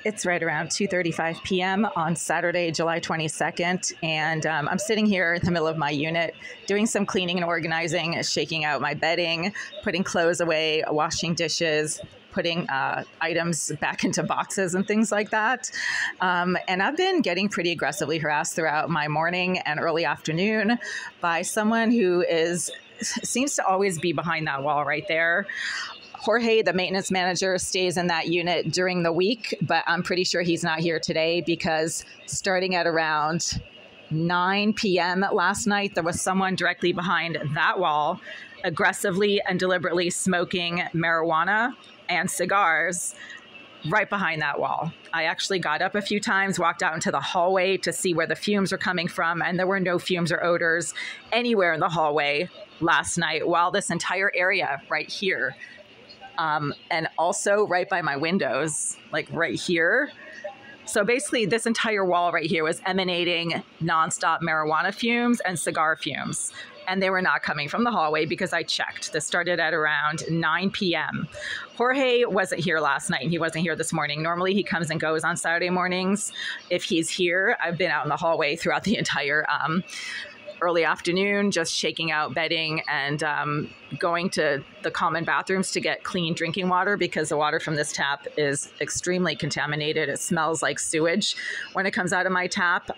It's right around 2:35 p.m. on Saturday, July 22nd, and I'm sitting here in the middle of my unit doing some cleaning and organizing, shaking out my bedding, putting clothes away, washing dishes, putting items back into boxes and things like that. And I've been getting pretty aggressively harassed throughout my morning and early afternoon by someone who seems to always be behind that wall right there. Jorge, the maintenance manager, stays in that unit during the week, but I'm pretty sure he's not here today because starting at around 9 p.m. last night, there was someone directly behind that wall aggressively and deliberately smoking marijuana and cigars right behind that wall. I actually got up a few times, walked out into the hallway to see where the fumes were coming from, and there were no fumes or odors anywhere in the hallway last night, while this entire area right here, and also right by my windows, like right here. So basically this entire wall right here was emanating nonstop marijuana fumes and cigar fumes. And they were not coming from the hallway because I checked. This started at around 9 p.m. Jorge wasn't here last night and he wasn't here this morning. Normally he comes and goes on Saturday mornings. If he's here, I've been out in the hallway throughout the entire early afternoon, just shaking out bedding and going to the common bathrooms to get clean drinking water because the water from this tap is extremely contaminated. It smells like sewage when it comes out of my tap.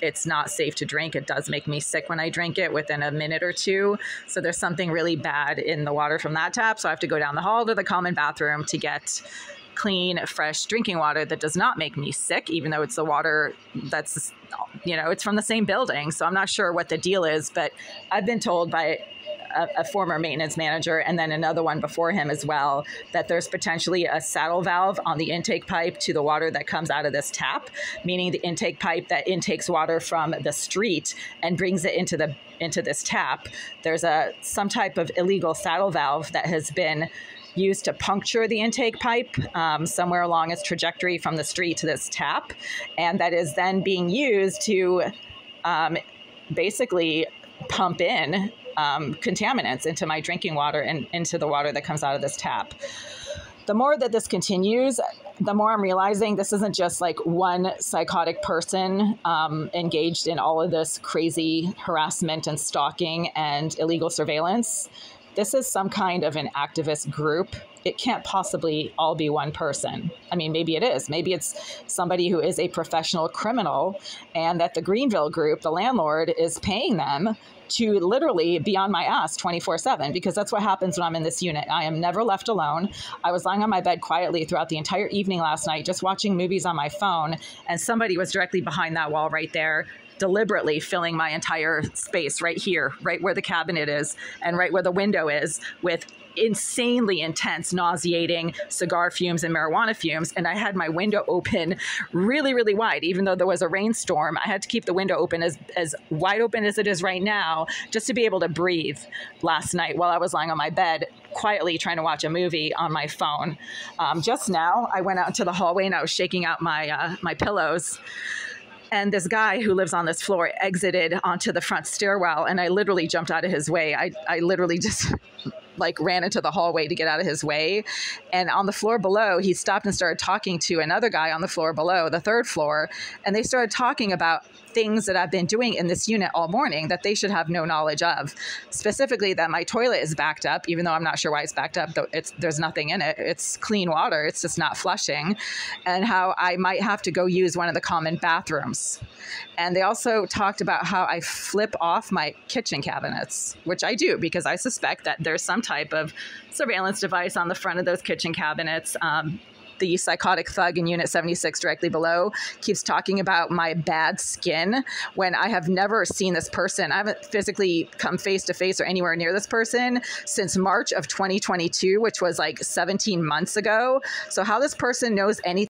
It's not safe to drink. It does make me sick when I drink it within a minute or two. So there's something really bad in the water from that tap. So I have to go down the hall to the common bathroom to get clean, fresh drinking water that does not make me sick, even though it's the water that's, it's from the same building. So I'm not sure what the deal is, but I've been told by a former maintenance manager and then another one before him as well, that there's potentially a saddle valve on the intake pipe to the water that comes out of this tap, meaning the intake pipe that intakes water from the street and brings it into this tap. There's some type of illegal saddle valve that has been used to puncture the intake pipe somewhere along its trajectory from the street to this tap. And that is then being used to basically pump in contaminants into my drinking water and into the water that comes out of this tap. The more that this continues, the more I'm realizing this isn't just like one psychotic person engaged in all of this crazy harassment and stalking and illegal surveillance. This is some kind of an activist group. It can't possibly all be one person. I mean, maybe it is. Maybe it's somebody who is a professional criminal and that the Greenville group, the landlord, is paying them to literally be on my ass 24/7, because that's what happens when I'm in this unit. I am never left alone. I was lying on my bed quietly throughout the entire evening last night, just watching movies on my phone, and somebody was directly behind that wall right there, deliberately filling my entire space right here, right where the cabinet is and right where the window is, with insanely intense, nauseating cigar fumes and marijuana fumes. And I had my window open really, really wide. Even though there was a rainstorm, I had to keep the window open as wide open as it is right now, just to be able to breathe last night while I was lying on my bed, quietly trying to watch a movie on my phone. Just now, I went out into the hallway and I was shaking out my pillows. And this guy who lives on this floor exited onto the front stairwell, and I literally jumped out of his way. I literally just ran into the hallway to get out of his way. And on the floor below, he stopped and started talking to another guy on the floor below, the third floor. And they started talking about things that I've been doing in this unit all morning that they should have no knowledge of. Specifically that my toilet is backed up, even though I'm not sure why it's backed up. There's nothing in it. It's clean water. It's just not flushing. And how I might have to go use one of the common bathrooms. And they also talked about how I flip off my kitchen cabinets, which I do because I suspect that there's some type of surveillance device on the front of those kitchen cabinets. The psychotic thug in Unit 76 directly below keeps talking about my bad skin when I have never seen this person. I haven't physically come face to face or anywhere near this person since March of 2022, which was like 17 months ago. So how this person knows anything